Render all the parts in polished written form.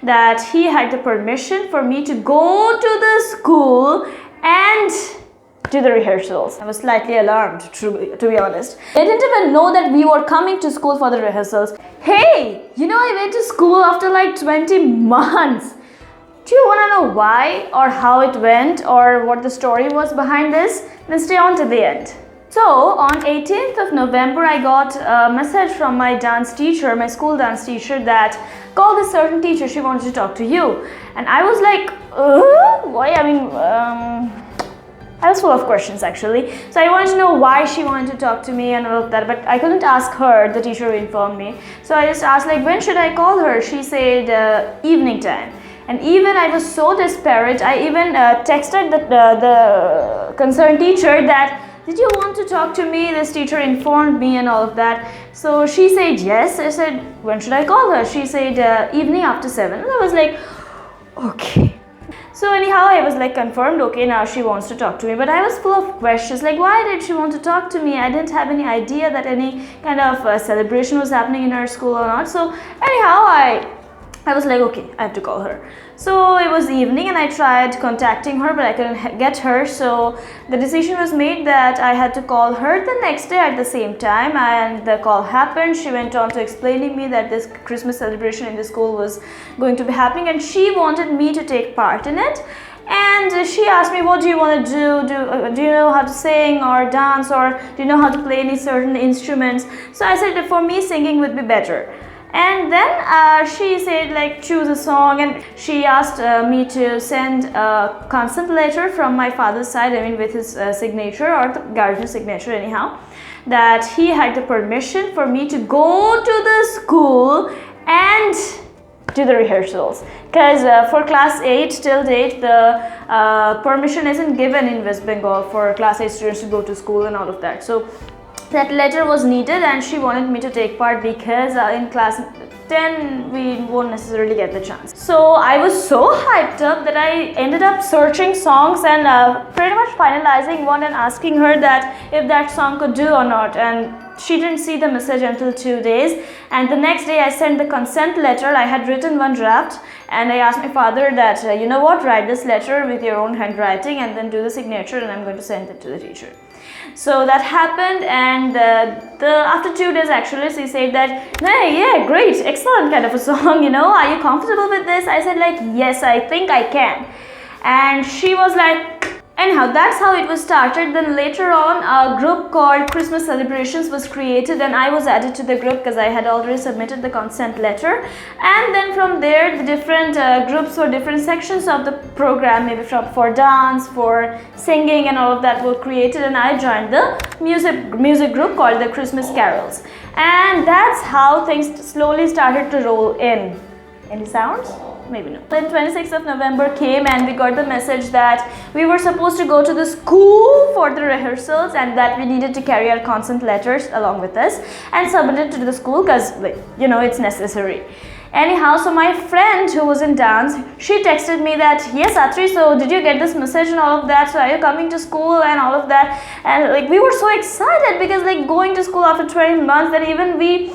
that he had the permission for me to go to the school and do the rehearsals. I was slightly alarmed, to be honest. I didn't even know that we were coming to school for the rehearsals. Hey, you know, I went to school after like 20 months. Do you want to know why or how it went or what the story was behind this? Then stay on to the end. So on 18th of November, I got a message from my dance teacher, my school dance teacher, that call this certain teacher, she wanted to talk to you. And I was like, why? I mean, I was full of questions actually. So I wanted to know why she wanted to talk to me and all of that, but I couldn't ask her, the teacher who informed me. So I just asked like, when should I call her? She said evening time. And even I was so desperate, I even texted the concerned teacher that, did you want to talk to me? This teacher informed me and all of that. So she said yes. I said, when should I call her? She said evening after 7. And I was like, okay. So anyhow, I was like confirmed, okay, now she wants to talk to me. But I was full of questions, like why did she want to talk to me? I didn't have any idea that any kind of celebration was happening in our school or not. So anyhow, I was like, okay, I have to call her. So it was evening and I tried contacting her, but I couldn't get her. So the decision was made that I had to call her the next day at the same time, and the call happened. She went on to explaining me that this Christmas celebration in the school was going to be happening and she wanted me to take part in it. And she asked me, what do you want to do you know how to sing or dance, or do you know how to play any certain instruments? So I said, for me singing would be better. And then she said like, choose a song, and she asked me to send a consent letter from my father's side, I mean with his signature or the guardian signature anyhow, that he had the permission for me to go to the school and do the rehearsals. Because for class 8 till date, the permission isn't given in West Bengal for class 8 students to go to school and all of that. So that letter was needed and she wanted me to take part because in class 10 we won't necessarily get the chance. So I was so hyped up that I ended up searching songs and pretty much finalizing one and asking her that if that song could do or not, and she didn't see the message until 2 days. And the next day I sent the consent letter. I had written one draft and I asked my father that you know what, write this letter with your own handwriting and then do the signature, and I'm going to send it to the teacher. So that happened, and after 2 days actually she said that, hey, yeah, great, excellent kind of a song, you know, are you comfortable with this? I said like, yes, I think I can. And she was like, anyhow, that's how it was started. Then later on a group called Christmas Celebrations was created and I was added to the group because I had already submitted the consent letter. And then from there the different groups for different sections of the program, maybe for dance, for singing and all of that were created, and I joined the music group called the Christmas Carols. And that's how things slowly started to roll in. Any sounds? Maybe no. Then 26th of November came and we got the message that we were supposed to go to the school for the rehearsals and that we needed to carry our consent letters along with us and submit it to the school because, like, you know, it's necessary. Anyhow, so my friend who was in dance, she texted me that, yes, Atrayee, so did you get this message and all of that? So are you coming to school and all of that? And like we were so excited because like going to school after 20 months, that even we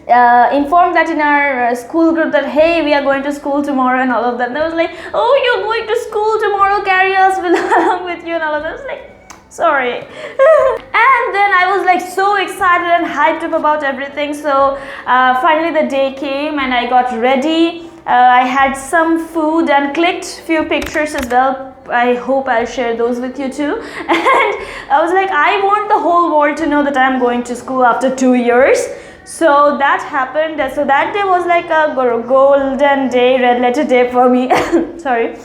informed that in our school group that, hey, we are going to school tomorrow and all of that. And I was like, oh, you're going to school tomorrow, carry us along with you and all of that. I was like, sorry. And then I was like so excited and hyped up about everything. So finally the day came and I got ready. I had some food and clicked few pictures as well. I hope I'll share those with you too. And I was like, I want the whole world to know that I'm going to school after 2 years. So that happened. So that day was like a golden day, red letter day for me. Sorry,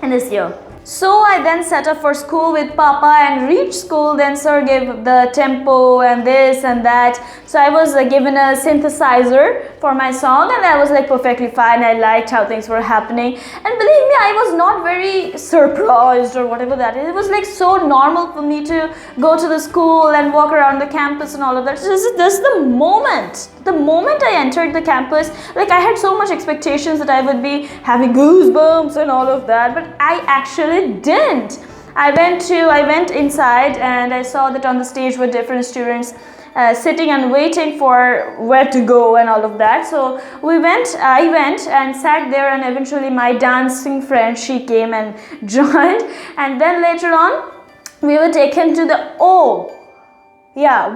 in this year. So I then set up for school with Papa and reached school. Then sir gave the tempo and this and that. So I was given a synthesizer for my song and I was like perfectly fine. I liked how things were happening. And believe me, I was not very surprised or whatever that is. It was like so normal for me to go to the school and walk around the campus and all of that. This is the moment. The moment I entered the campus, like I had so much expectations that I would be having goosebumps and all of that, but I actually didn't. I went inside and I saw that on the stage were different students sitting and waiting for where to go and all of that. So I went and sat there, and eventually my dancing friend, she came and joined, and then later on we were taken to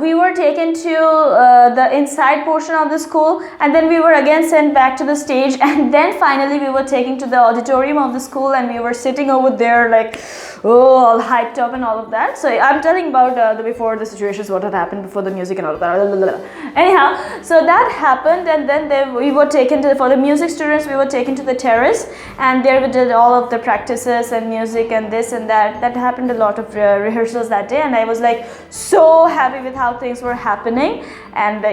we were taken to the inside portion of the school, and then we were again sent back to the stage, and then finally we were taken to the auditorium of the school, and we were sitting over there like, all hyped up and all of that. So I'm telling about before the situations, what had happened before the music and all of that. Anyhow, so that happened, and then we were taken to, for the music students, we were taken to the terrace, and there we did all of the practices and music and this and that. That happened a lot of rehearsals that day, and I was like so happy with how things were happening. And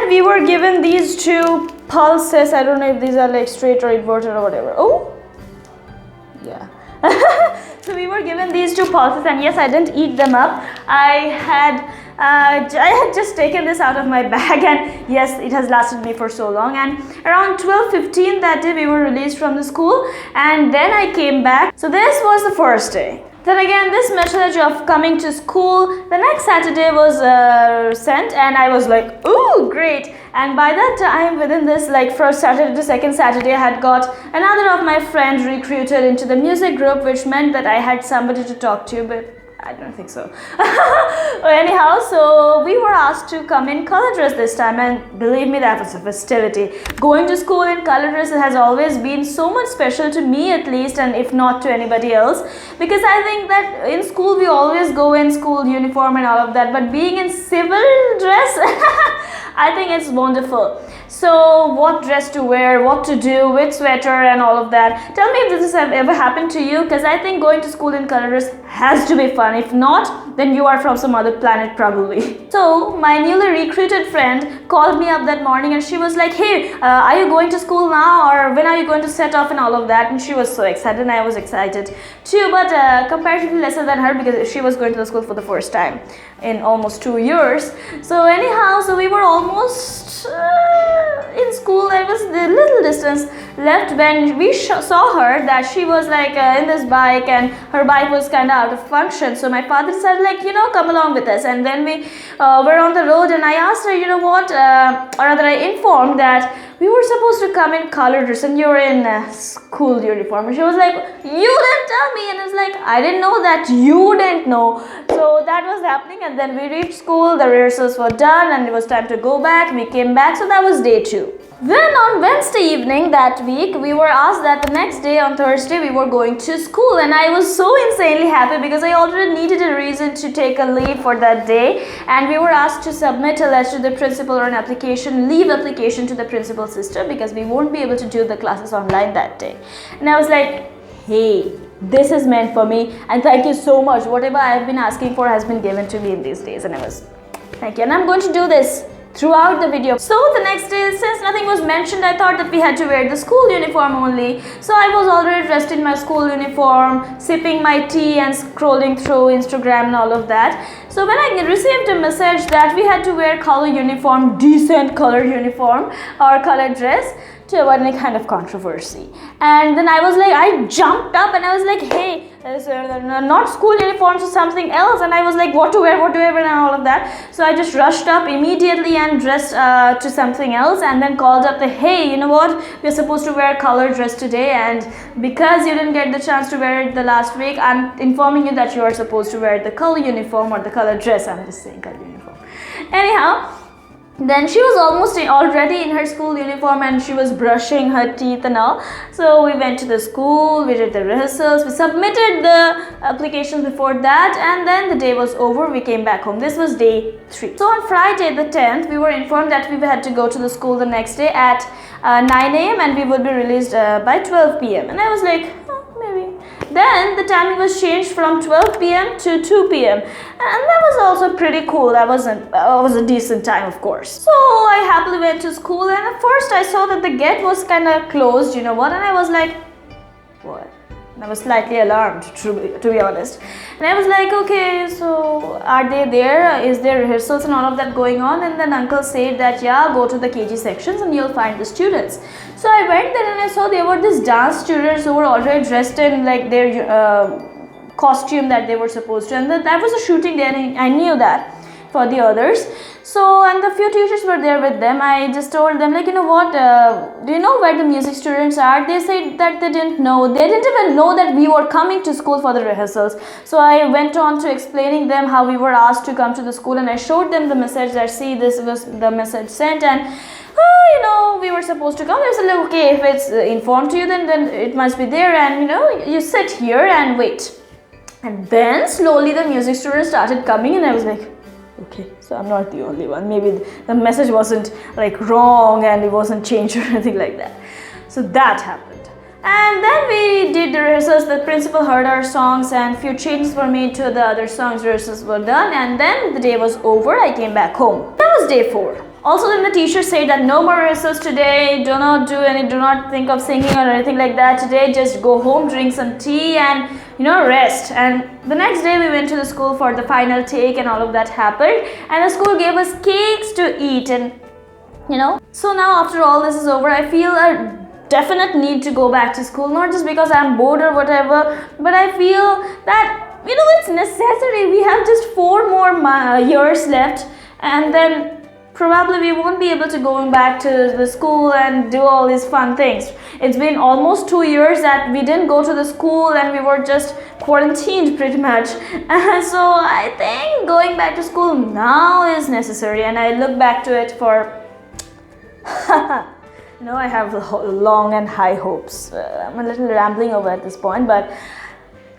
we were given these two pulses. I don't know if these are like straight or inverted or whatever. Oh yeah. So we were given these two pulses, and yes, I didn't eat them up. I had just taken this out of my bag, and yes, it has lasted me for so long. And around 12:15 that day we were released from the school, and then I came back. So this was the first day. Then again, this message of coming to school the next Saturday was sent, and I was like, ooh, great. And by that time, within this like first Saturday to second Saturday, I had got another of my friends recruited into the music group, which meant that I had somebody to talk to, but I don't think so. Anyhow, so we were asked to come in color dress this time, and believe me, that was a festivity. Going to school in color dress has always been so much special to me, at least, and if not to anybody else, because I think that in school we always go in school uniform and all of that, but being in civil dress, I think it's wonderful. So what dress to wear, what to do, which sweater and all of that. Tell me if this has ever happened to you, because I think going to school in color dress has to be fun. If not, then you are from some other planet probably. So my newly recruited friend called me up that morning, and she was like, hey, are you going to school now, or when are you going to set off and all of that? And she was so excited, and I was excited too, but comparatively lesser than her, because she was going to the school for the first time in almost 2 years. So anyhow, so we were almost in school. I was a little distance left when we saw her that she was like in this bike, and her bike was kind of out of function. So my father said, like, come along with us. And then we were on the road, and I asked her, or rather I informed that we were supposed to come in color dress and you're in school uniform. And she was like, you didn't tell me. And I was like, I didn't know that you didn't know. So that was happening, and then we reached school, the rehearsals were done, and it was time to go back. We came back, so that was day 2. Then on Wednesday evening that week, we were asked that the next day on Thursday we were going to school, and I was so insanely happy because I already needed a reason to take a leave for that day, and we were asked to submit a letter to the principal, or an application, leave application to the principal's sister, because we won't be able to do the classes online that day. And I was like, hey, this is meant for me, and thank you so much. Whatever I have been asking for has been given to me in these days, and I was, thank you, and I'm going to do this throughout the video. So the next day, since nothing was mentioned, I thought that we had to wear the school uniform only. So I was already dressed in my school uniform, sipping my tea and scrolling through Instagram and all of that. So when I received a message that we had to wear color uniform, decent color uniform or color dress, to avoid any kind of controversy. And then I was like, I jumped up and I was like, hey, not school uniforms or something else. And I was like, what to wear and all of that. So I just rushed up immediately and dressed to something else, and then called up the, hey, you know what, we're supposed to wear color dress today, and because you didn't get the chance to wear it the last week, I'm informing you that you are supposed to wear the color uniform or the color dress. I'm just saying color uniform. Anyhow, then she was almost already in her school uniform, and she was brushing her teeth and all. So we went to the school, we did the rehearsals, we submitted the applications before that, and then the day was over, we came back home. This was day 3. So on Friday the 10th, we were informed that we had to go to the school the next day at 9 a.m. and we would be released by 12 p.m. And I was like, maybe. Then the timing was changed from 12 p.m. to 2 p.m. and that was also pretty cool. That was a decent time, of course. So I happily went to school, and at first I saw that the gate was kind of closed, and I was like, what? And I was slightly alarmed, to be honest. And I was like, okay, so are they there? Is there rehearsals and all of that going on? And then uncle said that, yeah, go to the KG sections and you'll find the students. So I went there and I saw there were these dance students who were already dressed in like their costume that they were supposed to. And that was a shooting day, and I knew that. for the others. So, and the few teachers were there with them. I just told them, like, you know what, do you know where the music students are? They said that they didn't know. They didn't even know that we were coming to school for the rehearsals. So I went on to explaining them how we were asked to come to the school, and I showed them the message that, see, this was the message sent, and you know, we were supposed to come. They said, like, okay, if it's informed to you, then it must be there, and you know, you sit here and wait. And then slowly the music students started coming, and I was like, okay, so I'm not the only one. Maybe the message wasn't like wrong and it wasn't changed or anything like that. So that happened. And then we did the rehearsals. The principal heard our songs and few changes were made to the other songs. Rehearsals were done, and then the day was over. I came back home. That was day 4. Also, then the teacher said that no more rehearsals today. Do not think of singing or anything like that today. Just go home, drink some tea, and you know, rest. And the next day we went to the school for the final take, and all of that happened. And the school gave us cakes to eat, and you know. So now after all this is over, I feel a definite need to go back to school. Not just because I'm bored or whatever, but I feel that, you know, it's necessary. We have just 4 more years left, and then probably we won't be able to go back to the school and do all these fun things. It's been almost 2 years that we didn't go to the school, and we were just quarantined pretty much. So I think going back to school now is necessary, and I look back to it for no, I have long and high hopes. I'm a little rambling over at this point, but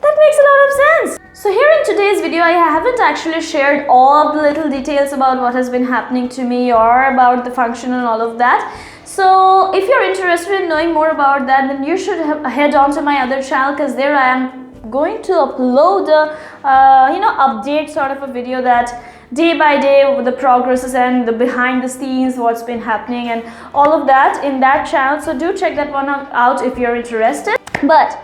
that makes a lot of sense. So here in today's video, I haven't actually shared all the little details about what has been happening to me or about the function and all of that. So if you're interested in knowing more about that, then you should head on to my other channel, because there I am going to upload a you know, update sort of a video that day by day the progresses and the behind the scenes, what's been happening and all of that in that channel. So do check that one out if you're interested. But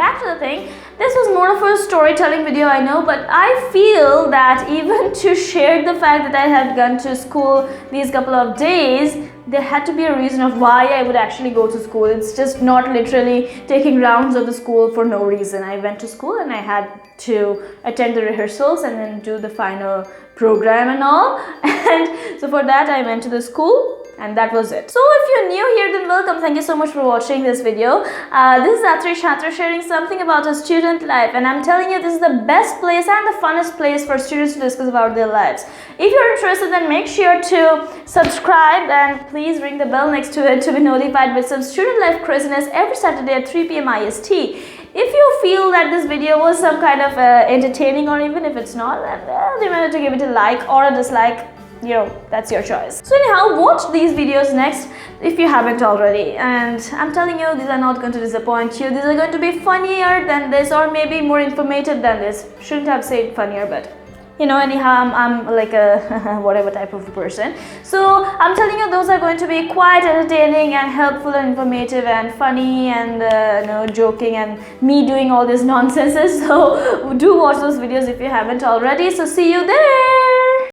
back to the thing, this was more of a storytelling video, I know, but I feel that even to share the fact that I had gone to school these couple of days, there had to be a reason of why I would actually go to school. It's just not literally taking rounds of the school for no reason. I went to school and I had to attend the rehearsals and then do the final program and all. And so for that I went to the school, and that was it. So if you're new here, then welcome. Thank you so much for watching this video. This is AtrayeeSantra sharing something about a student life, and I'm telling you, this is the best place and the funnest place for students to discuss about their lives. If you're interested, then make sure to subscribe and please ring the bell next to it to be notified with some student life craziness every Saturday at 3 p.m. IST. If you feel that this video was some kind of entertaining, or even if it's not, then remember to give it a like or a dislike. You know, that's your choice. So anyhow, watch these videos next if you haven't already, and I'm telling you, these are not going to disappoint you. These are going to be funnier than this, or maybe more informative than this. Shouldn't have said funnier, but you know, anyhow, I'm like a whatever type of person. So I'm telling you, those are going to be quite entertaining and helpful and informative and funny and you know, joking and me doing all these nonsenses. So do watch those videos if you haven't already. So see you there.